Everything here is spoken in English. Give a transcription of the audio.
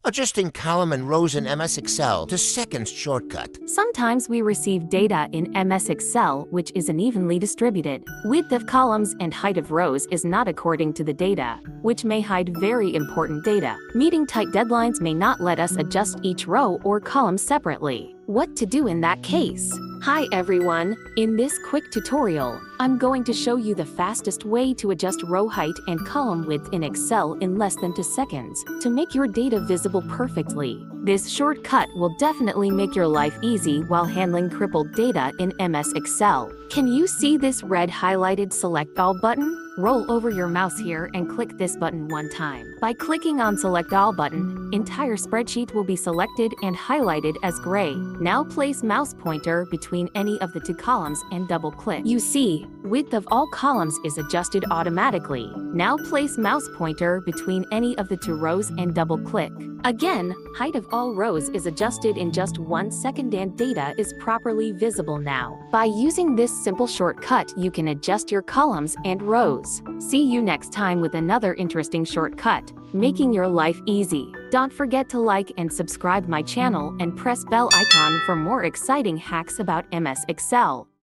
Adjusting column and rows in MS Excel to seconds shortcut. Sometimes we receive data in MS Excel which is unevenly distributed. Width of columns and height of rows is not according to the data, which may hide very important data. Meeting tight deadlines may not let us adjust each row or column separately. What to do in that case? Hi everyone! In this quick tutorial, I'm going to show you the fastest way to adjust row height and column width in Excel in less than 2 seconds to make your data visible perfectly. This shortcut will definitely make your life easy while handling crippled data in MS Excel. Can you see this red highlighted Select All button? Roll over your mouse here and click this button one time. By clicking on Select All button, entire spreadsheet will be selected and highlighted as gray. Now place mouse pointer between any of the 2 columns and double click. You see, width of all columns is adjusted automatically. Now place mouse pointer between any of the 2 rows and double click. Again, height of all rows is adjusted in just 1 second and data is properly visible now. By using this simple shortcut, you can adjust your columns and rows. See you next time with another interesting shortcut, making your life easy. Don't forget to like and subscribe my channel and press bell icon for more exciting hacks about MS Excel.